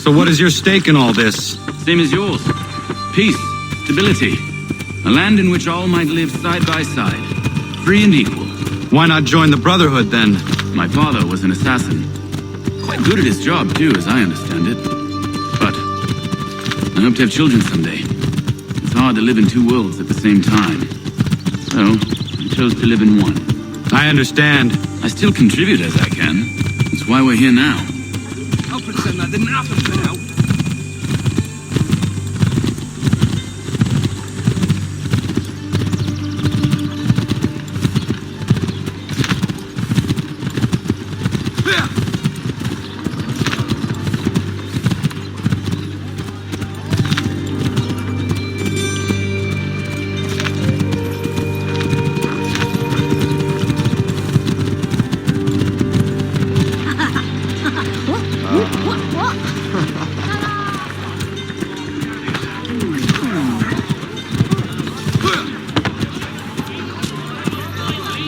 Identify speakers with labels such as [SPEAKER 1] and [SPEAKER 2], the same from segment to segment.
[SPEAKER 1] So what is your stake in all this?
[SPEAKER 2] Same as yours. Peace, stability. A land in which all might live side by side, free and equal.
[SPEAKER 1] Why not join the Brotherhood, then?
[SPEAKER 2] My father was an assassin. Quite good at his job, too, as I understand it. But I hope to have children someday. It's hard to live in two worlds at the same time. So, I chose to live in one.
[SPEAKER 1] I understand.
[SPEAKER 2] I still contribute as I can. That's why we're here now.
[SPEAKER 3] I'll pretend that didn't happen for now.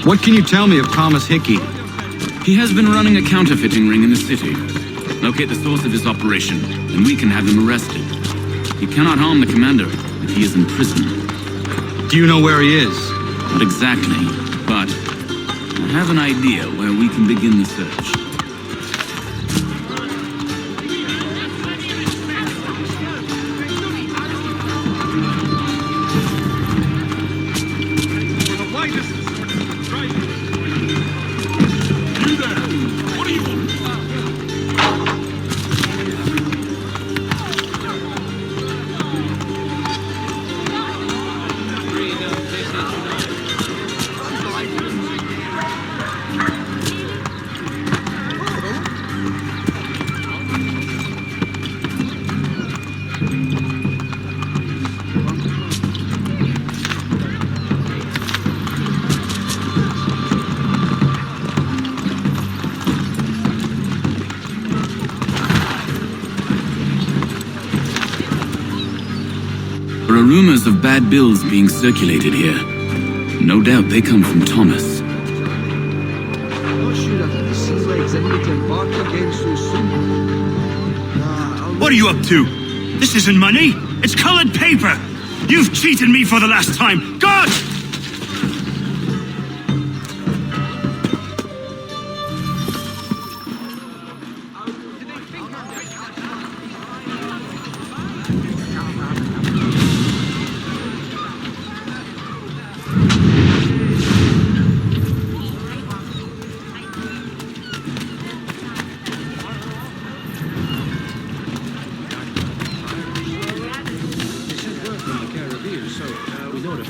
[SPEAKER 1] What can you tell me of Thomas Hickey?
[SPEAKER 2] He has been running a counterfeiting ring in the city. Locate the source of his operation, and we can have him arrested. He cannot harm the commander if he is in prison.
[SPEAKER 1] Do you know where he is?
[SPEAKER 2] Not exactly, but I have an idea where we can begin the search. There are rumors of bad bills being circulated here. No doubt they come from Thomas.
[SPEAKER 4] What are you up to? This isn't money. It's colored paper. You've cheated me for the last time. God!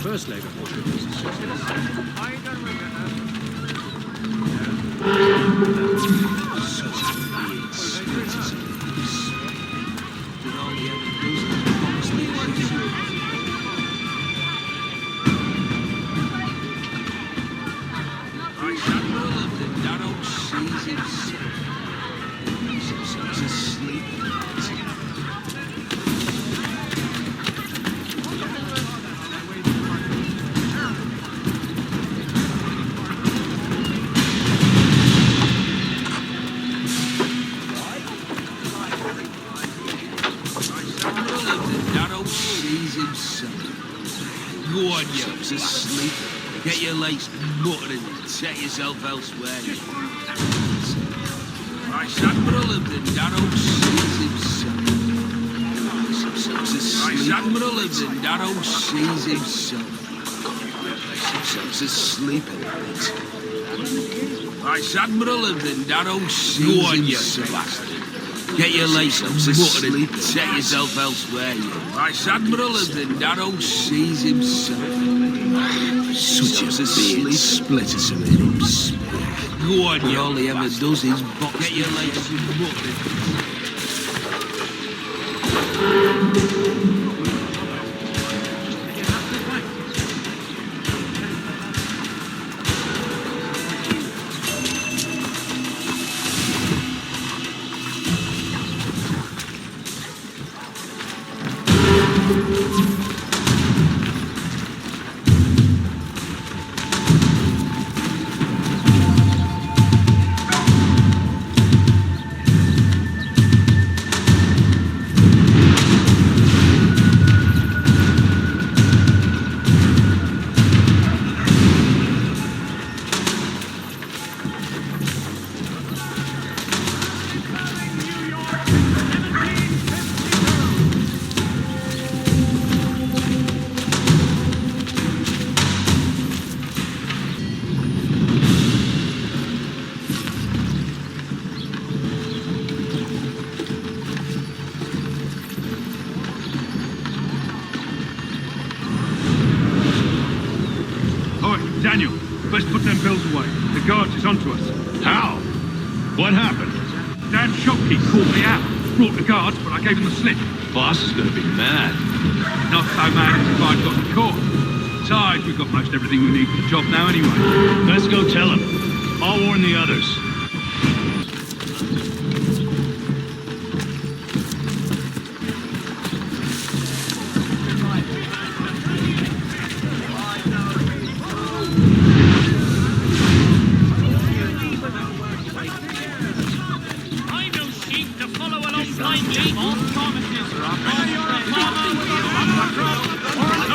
[SPEAKER 3] First leg of
[SPEAKER 5] Go on, you asleep. Get your legs buttered and set yourself elsewhere. Right, Admiral of the Darrow sees himself. Right, Admiral of the Darrow sees himself. Himself's asleep. Right, Admiral of the Darrow sees himself. Bastard. Get your legs buttered and set yourself elsewhere. Right, Admiral of the Darrow sees himself. Such a beard splitters of it. Go on, you. All he ever does is box. Get your legs buttered.
[SPEAKER 6] onto us.
[SPEAKER 7] How? What happened?
[SPEAKER 6] Damn shopkeep called me out. Brought the guards, but I gave him the slip.
[SPEAKER 7] Boss is gonna be mad.
[SPEAKER 6] Not so mad as if I'd got the caught. Besides, we've got most everything we need for the job now anyway.
[SPEAKER 7] Let's go tell him. I'll warn the others.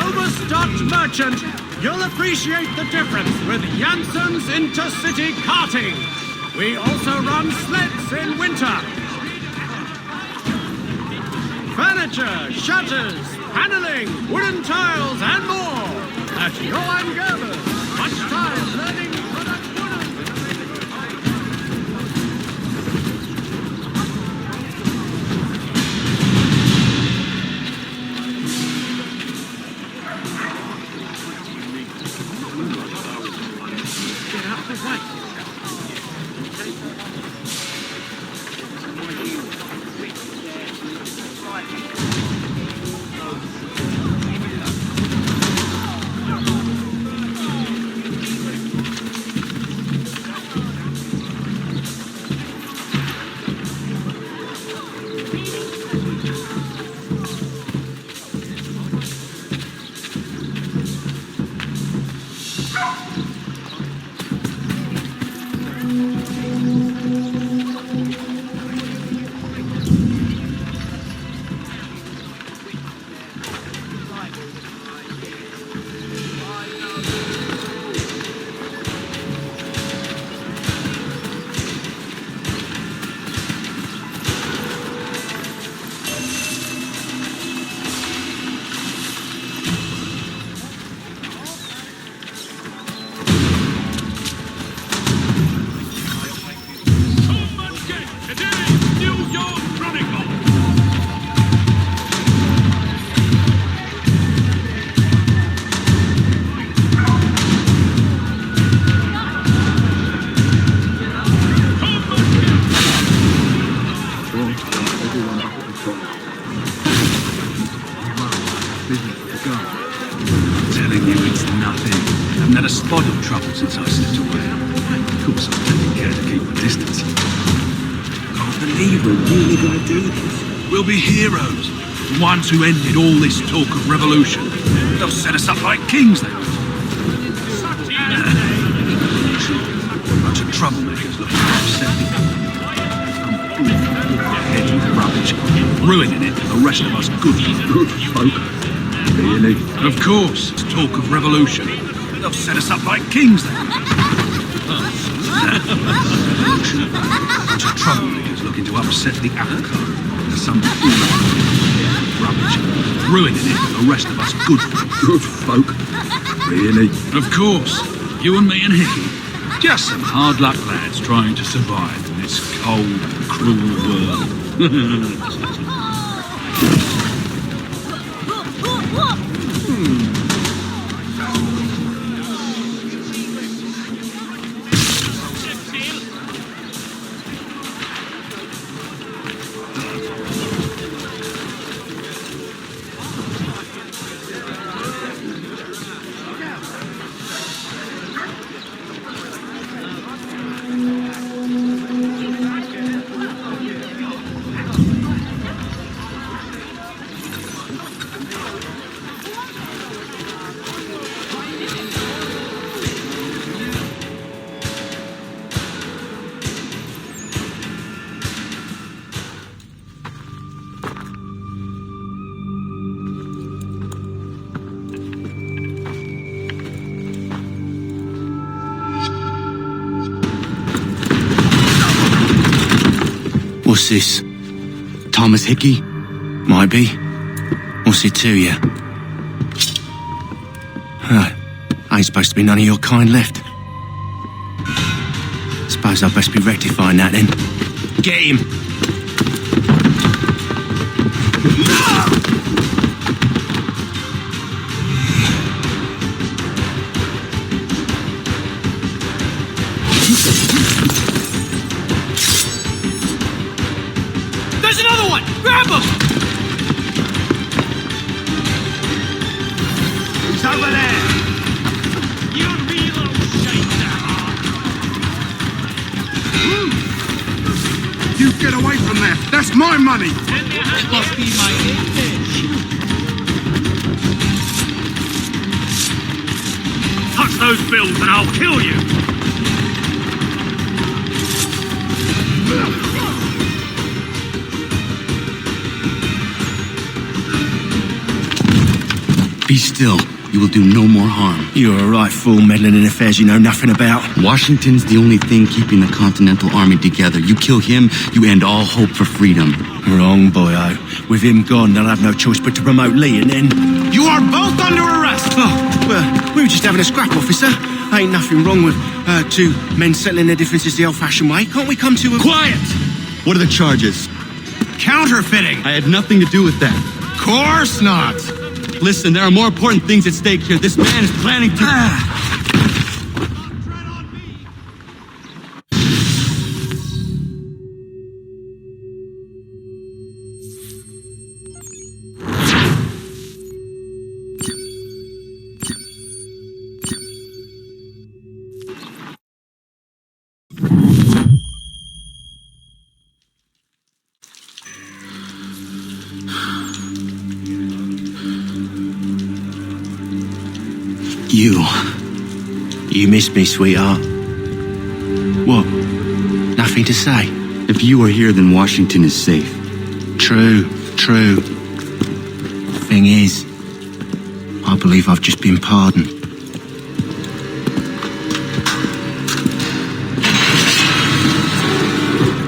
[SPEAKER 3] Overstocked merchant, you'll appreciate the difference with Janssen's intercity carting. We also run sleds in winter. Furniture, shutters, paneling, wooden tiles, and more. At Johan Gerber's, much time learning product
[SPEAKER 8] Telling you it's nothing. Haven't had a spot of trouble since I slipped away. Of course, I'm taking care to keep my distance. Can't believe we're really going to do this. We'll be heroes. The ones who ended all this talk of revolution. They'll set us up like kings, they will. A bunch of troublemakers looking to upset me. Some heads with rubbish, ruining it for the rest of us good folk. Really? Of course, it's talk of revolution. They'll set us up like kings, they will. A bunch of troublemakers looking to upset the apple cart. Some rubbish, ruining it for the rest of us good folk. Really? Of course, you and me and Hickey. Just some hard luck lads trying to survive in this cold, cruel world.
[SPEAKER 9] What's this? Thomas Hickey? Might be. What's it to you? Ain't supposed to be none of your kind left. Suppose I'd best be rectifying that then. Get him!
[SPEAKER 3] Grab him! He's over there! You real
[SPEAKER 8] You get away from there! That's my money!
[SPEAKER 3] It must be my image.
[SPEAKER 7] Touch those bills and I'll kill you!
[SPEAKER 9] Be still. You will do no more harm. You're a right fool meddling in affairs you know nothing about. Washington's the only thing keeping the Continental Army together. You kill him, you end all hope for freedom. Wrong, boyo. With him gone, they'll have no choice but to promote Lee, and then... You are both under arrest! Oh, well, we were just having a scrap, officer. Ain't nothing wrong with two men settling their differences the old-fashioned way. Can't we come to a...
[SPEAKER 1] Quiet! What are the charges?
[SPEAKER 3] Counterfeiting!
[SPEAKER 1] I had nothing to do with that.
[SPEAKER 3] Course not!
[SPEAKER 1] Listen, there are more important things at stake here. This man is planning to...
[SPEAKER 9] You missed me, sweetheart. What? Nothing to say?
[SPEAKER 1] If you are here, then Washington is safe.
[SPEAKER 9] True. Thing is, I believe I've just been pardoned.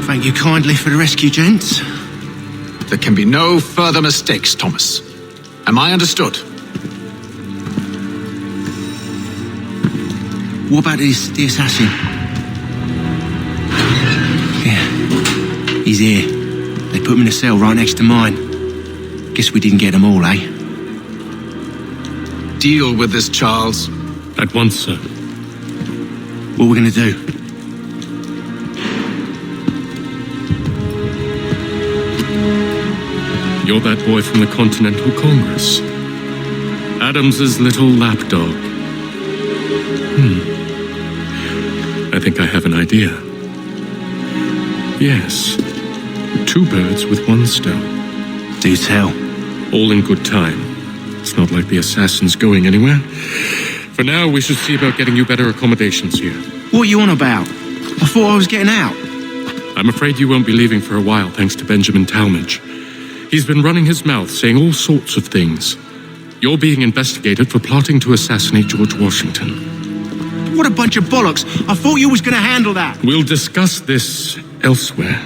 [SPEAKER 9] Thank you kindly for the rescue, gents.
[SPEAKER 10] There can be no further mistakes, Thomas. Am I understood?
[SPEAKER 9] What about the assassin? Yeah, he's here. They put him in a cell right next to mine. Guess we didn't get them all, eh?
[SPEAKER 10] Deal with this, Charles.
[SPEAKER 7] At once, sir.
[SPEAKER 9] What are we gonna do?
[SPEAKER 7] You're that boy from the Continental Congress. Adams's little lapdog. I think I have an idea. Yes. 2 birds with 1 stone.
[SPEAKER 9] Do tell.
[SPEAKER 7] All in good time. It's not like the assassin's going anywhere. For now, we should see about getting you better accommodations here.
[SPEAKER 9] What are you on about? I thought I was getting out.
[SPEAKER 7] I'm afraid you won't be leaving for a while, thanks to Benjamin Talmadge. He's been running his mouth, saying all sorts of things. You're being investigated for plotting to assassinate George Washington.
[SPEAKER 9] What a bunch of bollocks. I thought you was going to handle that.
[SPEAKER 7] We'll discuss this elsewhere.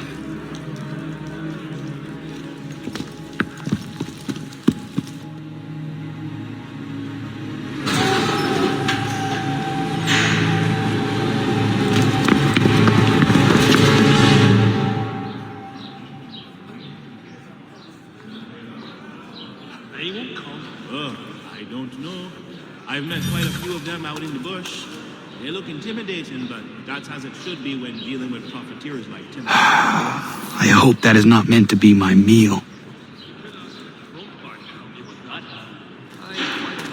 [SPEAKER 11] They won't come. Oh, I don't know. I've met quite a few of them out in the bush. They look intimidating, but that's as it should be when dealing with profiteers like Tim.
[SPEAKER 1] I hope that is not meant to be my meal.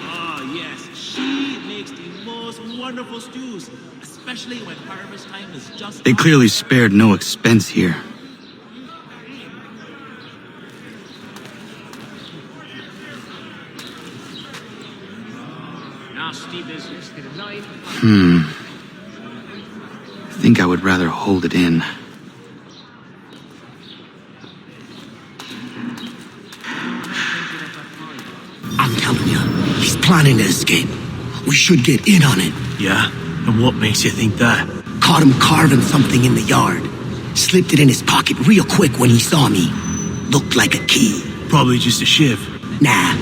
[SPEAKER 11] Oh, yes. She makes the most wonderful stews, especially when harvest time is just...
[SPEAKER 1] They clearly spared no expense here.
[SPEAKER 11] Nasty business.
[SPEAKER 1] I think I would rather hold it in.
[SPEAKER 9] I'm telling you, he's planning to escape. We should get in on it.
[SPEAKER 12] Yeah? And what makes you think that?
[SPEAKER 9] Caught him carving something in the yard. Slipped it in his pocket real quick when he saw me. Looked like a key.
[SPEAKER 12] Probably just a shiv.
[SPEAKER 9] Nah,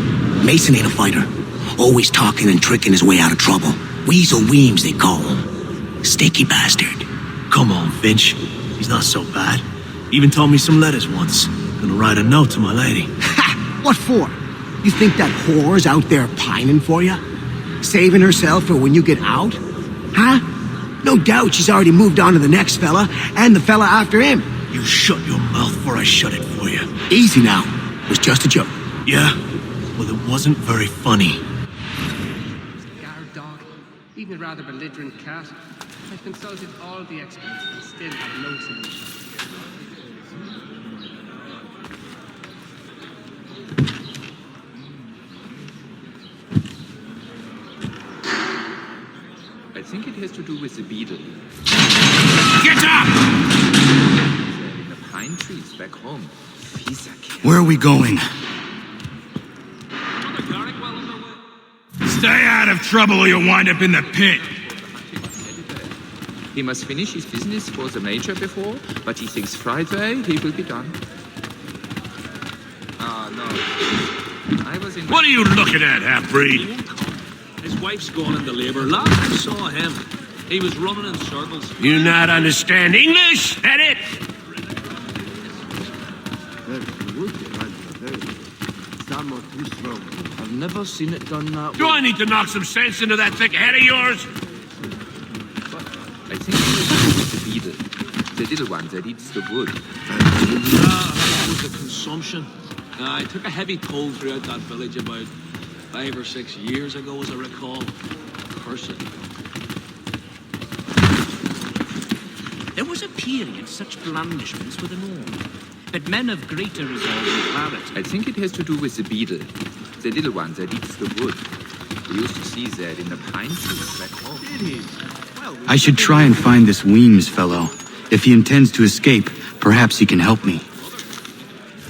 [SPEAKER 9] Mason ain't a fighter. Always talking and tricking his way out of trouble. Weasel Weems, they call him. Sneaky bastard.
[SPEAKER 12] Come on, Finch. He's not so bad. Even told me some letters once. Gonna write a note to my lady.
[SPEAKER 9] Ha! What for? You think that whore's out there pining for you? Saving herself for when you get out? Huh? No doubt she's already moved on to the next fella, and the fella after him.
[SPEAKER 12] You shut your mouth before I shut it for you.
[SPEAKER 9] Easy now. It was just a joke.
[SPEAKER 12] Yeah? Well, it wasn't very funny.
[SPEAKER 13] Guard dog, even a rather belligerent cat. I've consulted all the experts and still have no solution.
[SPEAKER 14] I think it has to do with the beetle.
[SPEAKER 5] Get up!
[SPEAKER 14] In the pine trees back home.
[SPEAKER 9] Where are we going?
[SPEAKER 4] Stay out of trouble or you'll wind up in the pit.
[SPEAKER 14] He must finish his business for the major before, but he thinks Friday he will be done. Ah, no. I was in...
[SPEAKER 4] What are you looking at, half-breed?
[SPEAKER 12] His wife's gone into labor. Last I saw him, he was running in circles.
[SPEAKER 4] You not understand English? That it?
[SPEAKER 5] I've never seen it done that
[SPEAKER 4] Do I need to knock some sense into that thick head of yours?
[SPEAKER 14] I think it was the beetle. The little one that eats the wood.
[SPEAKER 12] That was the consumption. I took a heavy toll throughout that village about 5 or 6 years ago, as I recall. Cursed.
[SPEAKER 15] There was a period such blandishments were the norm. But men of greater resolve and clarity.
[SPEAKER 14] I think it has to do with the beetle. The little one that eats the wood. We used to see that in the pine trees back home.
[SPEAKER 9] I should try and find this Weems fellow. If he intends to escape, perhaps he can help me.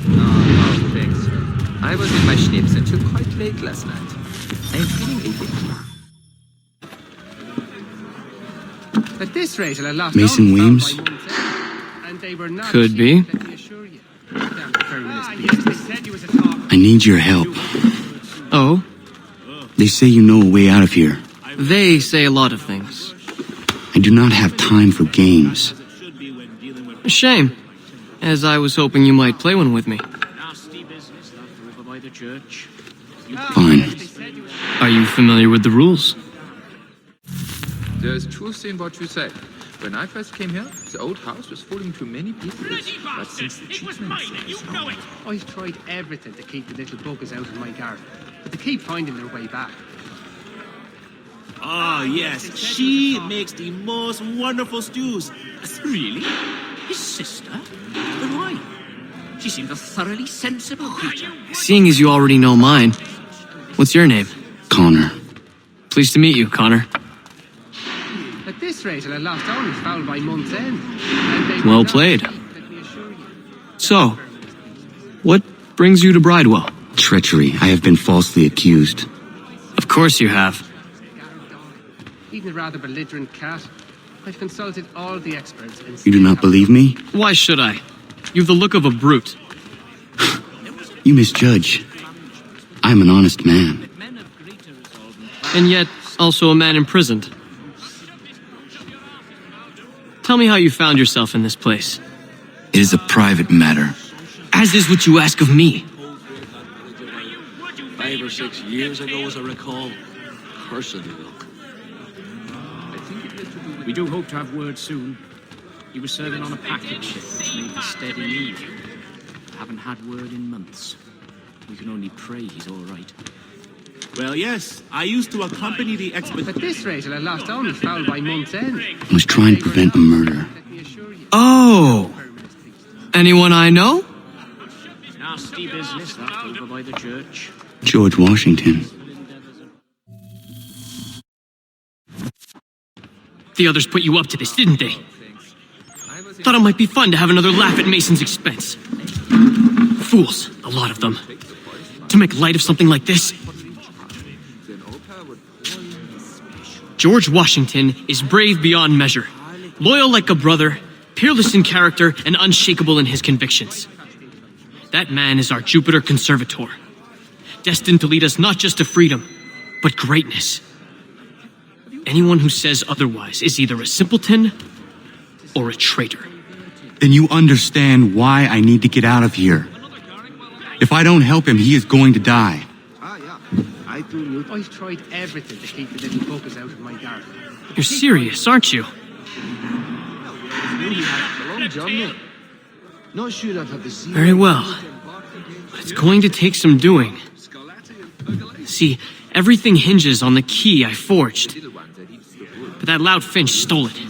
[SPEAKER 14] No, thanks. I was in my schnips until quite late last night. I'm feeling a bit...
[SPEAKER 13] At this rate, I'll lost
[SPEAKER 9] Mason
[SPEAKER 13] all
[SPEAKER 9] Weems?
[SPEAKER 13] found by month's end, and they were not
[SPEAKER 16] Could be.
[SPEAKER 13] cheap, let me assure you. Yes, they said you was a talk.
[SPEAKER 9] I need your help.
[SPEAKER 16] Oh?
[SPEAKER 9] They say you know a way out of here.
[SPEAKER 16] They say a lot of things.
[SPEAKER 9] I do not have time for games.
[SPEAKER 16] A shame, as I was hoping you might play one with me.
[SPEAKER 15] Over by the church.
[SPEAKER 9] Fine.
[SPEAKER 16] Are you familiar with the rules?
[SPEAKER 14] There's truth in what you say. When I first came here, the old house was full into many people. But since the treatment...
[SPEAKER 13] I've tried everything to keep the little buggers out of my garden, but they keep finding their way back.
[SPEAKER 11] Oh, yes. She makes the most wonderful stews.
[SPEAKER 15] Really? His sister? But why? She seemed a thoroughly sensible creature.
[SPEAKER 16] Seeing as you already know mine, what's your name?
[SPEAKER 9] Connor.
[SPEAKER 16] Pleased to meet you, Connor.
[SPEAKER 13] At this rate, I'll lost only found by month's end. And they were
[SPEAKER 16] Well
[SPEAKER 13] not
[SPEAKER 16] played.
[SPEAKER 13] cheap, let me assure you.
[SPEAKER 16] So, what brings you to Bridewell?
[SPEAKER 9] Treachery. I have been falsely accused.
[SPEAKER 16] Of course you have.
[SPEAKER 13] Even a rather belligerent cat. I've consulted all the experts and
[SPEAKER 9] You do not believe me?
[SPEAKER 16] Why should I? You've the look of a brute.
[SPEAKER 9] You misjudge. I'm an honest man.
[SPEAKER 16] And yet, also a man imprisoned. Tell me how you found yourself in this place.
[SPEAKER 9] It is a private matter.
[SPEAKER 16] As is what you ask of me.
[SPEAKER 12] 5 or 6 years ago, as I recall. Cursed look.
[SPEAKER 15] We do hope to have word soon. He was serving on a package ship which made the steady need. Haven't had word in months. We can only pray he's all right.
[SPEAKER 11] Well, yes. I used to accompany the expedition.
[SPEAKER 13] At this rate, I'll lost only found by month's end.
[SPEAKER 9] I was trying to prevent a murder.
[SPEAKER 16] Oh! Anyone I know?
[SPEAKER 15] Nasty business, that over by the church.
[SPEAKER 9] George Washington.
[SPEAKER 16] The others put you up to this, didn't they? Thought it might be fun to have another laugh at Mason's expense. Fools, a lot of them. To make light of something like this. George Washington is brave beyond measure, loyal like a brother, peerless in character, and unshakable in his convictions. That man is our Jupiter Conservator, destined to lead us not just to freedom, but greatness. Anyone who says otherwise is either a simpleton or a traitor.
[SPEAKER 9] Then you understand why I need to get out of here. If I don't help him, he is going to die.
[SPEAKER 13] I've tried everything to keep the little buggers out of my garden.
[SPEAKER 16] You're serious, aren't you?
[SPEAKER 12] Not sure I'd have the same.
[SPEAKER 16] Very well. But it's going to take some doing. See, everything hinges on the key I forged. But that loud Finch stole it.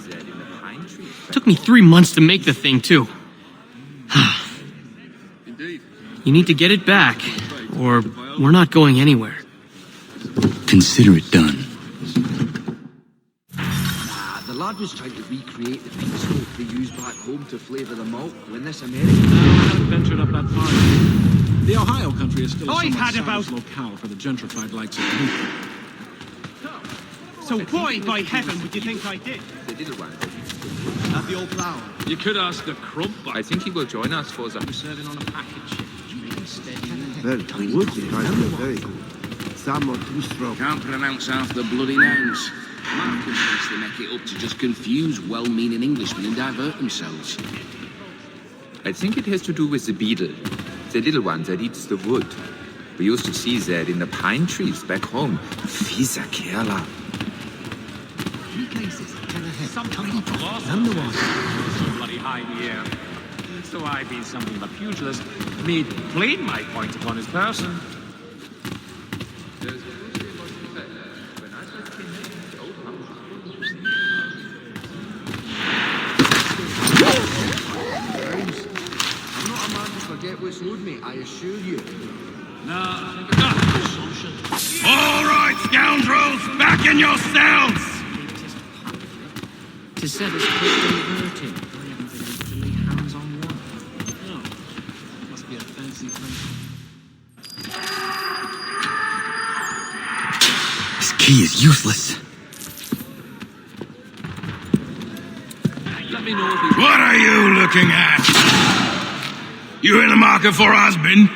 [SPEAKER 16] Took me 3 months to make the thing, too. You need to get it back, or we're not going anywhere.
[SPEAKER 9] Consider it done.
[SPEAKER 12] The lad was trying to recreate the pink smoke they used back home to flavour the malt when this American...
[SPEAKER 3] I haven't ventured up that far. The Ohio country is still a
[SPEAKER 15] I've
[SPEAKER 3] somewhat
[SPEAKER 15] had about-
[SPEAKER 3] savage locale for the gentrified likes of me.
[SPEAKER 15] So why, by heaven, would you think I did?
[SPEAKER 14] The little one.
[SPEAKER 15] Not the old flower.
[SPEAKER 12] You could ask the crump.
[SPEAKER 14] I think he will join us for the...
[SPEAKER 15] Serving on a package ship.
[SPEAKER 17] Very good, very good. Somewhat too strong.
[SPEAKER 5] Can't pronounce half the bloody names. Marcus thinks they make it up to just confuse well-meaning Englishmen and divert themselves.
[SPEAKER 14] I think it has to do with the beetle. The little one that eats the wood. We used to see that in the pine trees back home. Fieser Kerler.
[SPEAKER 15] Bloody high in the air. So I, being something of a pugilist, made plain my point upon his person.
[SPEAKER 12] I'm not a man to forget what's owed me, I assure you.
[SPEAKER 4] All right, scoundrels, back in your cells!
[SPEAKER 15] To set us quick diverting. I haven't been able to lay hands on one. Oh, must be a fancy thing.
[SPEAKER 9] This key is useless.
[SPEAKER 12] Let me know if
[SPEAKER 4] What are you looking at? You in the market for a husband?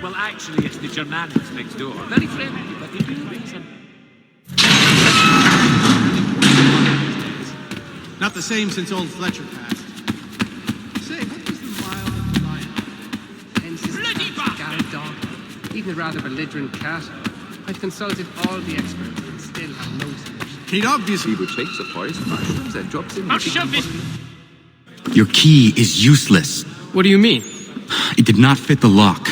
[SPEAKER 15] Well, actually, it's the Germanics next door. Very friendly, but they do bring some...
[SPEAKER 3] Not the same since old Fletcher passed. Say, what was the mile of the lion?
[SPEAKER 13] Hence his guard dog. Even a rather belligerent cat. I've consulted all the experts and still have no solution.
[SPEAKER 3] He'd obviously...
[SPEAKER 14] He would take the forest mushrooms and drop them...
[SPEAKER 15] I'll shove it!
[SPEAKER 9] Your key is useless.
[SPEAKER 16] What do you mean?
[SPEAKER 9] It did not fit the lock.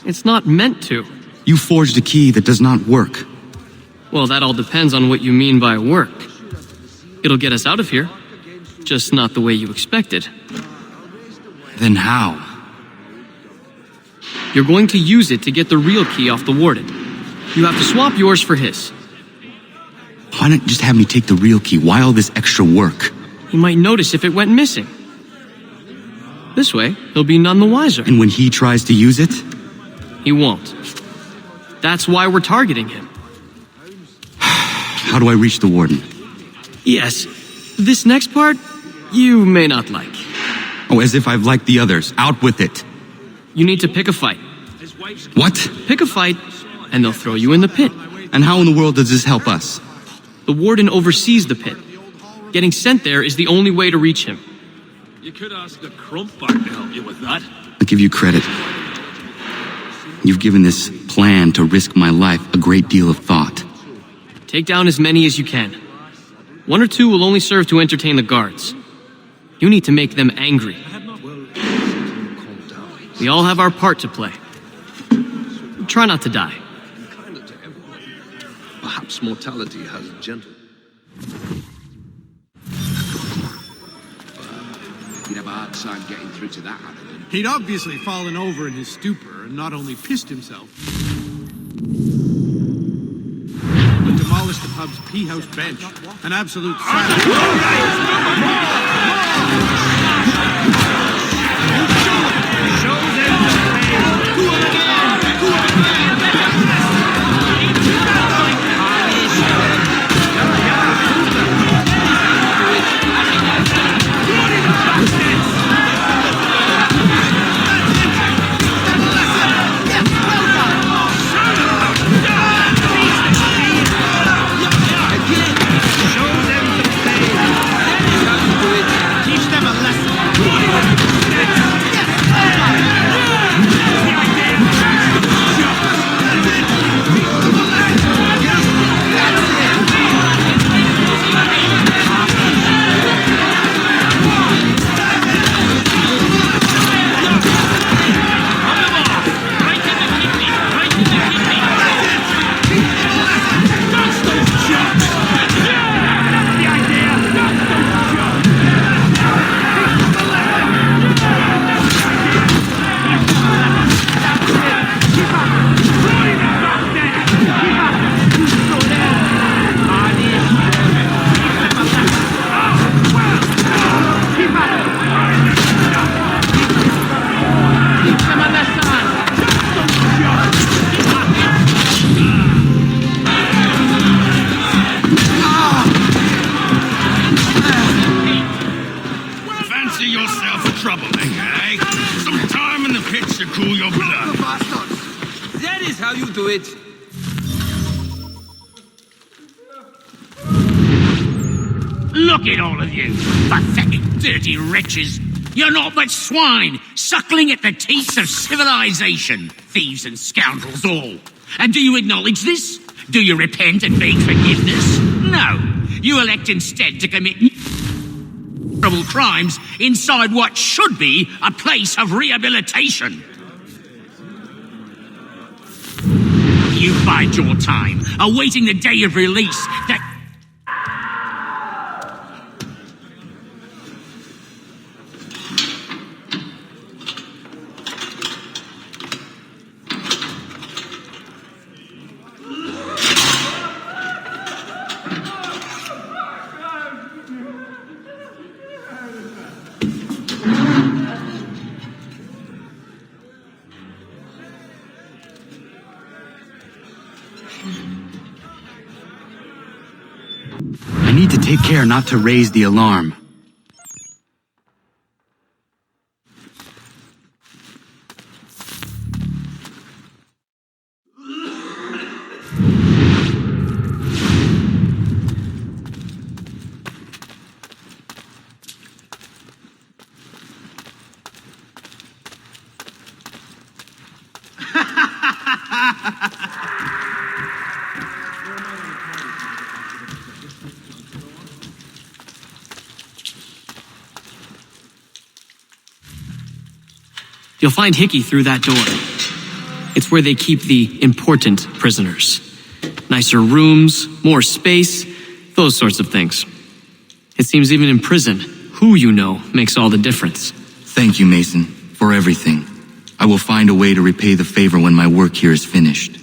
[SPEAKER 16] It's not meant to.
[SPEAKER 9] You forged a key that does not work.
[SPEAKER 16] Well, that all depends on what you mean by work. It'll get us out of here. Just not the way you expected.
[SPEAKER 9] Then how?
[SPEAKER 16] You're going to use it to get the real key off the warden. You have to swap yours for his.
[SPEAKER 9] Why not just have me take the real key? Why all this extra work?
[SPEAKER 16] He might notice if it went missing. This way, he'll be none the wiser.
[SPEAKER 9] And when he tries to use it?
[SPEAKER 16] He won't. That's why we're targeting him.
[SPEAKER 9] How do I reach the warden?
[SPEAKER 16] Yes, this next part, you may not like.
[SPEAKER 9] Oh, as if I've liked the others. Out with it.
[SPEAKER 16] You need to pick a fight.
[SPEAKER 9] What?
[SPEAKER 16] Pick a fight, and they'll throw you in the pit.
[SPEAKER 9] And how in the world does this help us?
[SPEAKER 16] The warden oversees the pit. Getting sent there is the only way to reach him.
[SPEAKER 12] You could ask the crump back to help you with that.
[SPEAKER 9] I'll give you credit. You've given this plan to risk my life a great deal of thought.
[SPEAKER 16] Take down as many as you can. 1 or 2 will only serve to entertain the guards. You need to make them angry. We all have our part to play. Try not to die.
[SPEAKER 17] Perhaps mortality has gentle.
[SPEAKER 5] You'd have a hard time getting through to that Adam.
[SPEAKER 3] He'd obviously fallen over in his stupor and not only pissed himself, but demolished the pub's pea house bench. An absolute savage.
[SPEAKER 15] Teach them a lesson.
[SPEAKER 5] in the pits to cool your blood.
[SPEAKER 14] That is how you do it.
[SPEAKER 18] Look at all of you, pathetic, dirty wretches. You're not but swine, suckling at the teats of civilization. Thieves and scoundrels all. And do you acknowledge this? Do you repent and beg forgiveness? No. You elect instead to commit terrible crimes inside what should be a place of rehabilitation. You bide your time, awaiting the day of release that...
[SPEAKER 9] I need to take care not to raise the alarm.
[SPEAKER 16] You'll find Hickey through that door. It's where they keep the important prisoners. Nicer rooms, more space, those sorts of things. It seems even in prison, who you know makes all the difference.
[SPEAKER 9] Thank you, Mason, for everything. I will find a way to repay the favor when my work here is finished.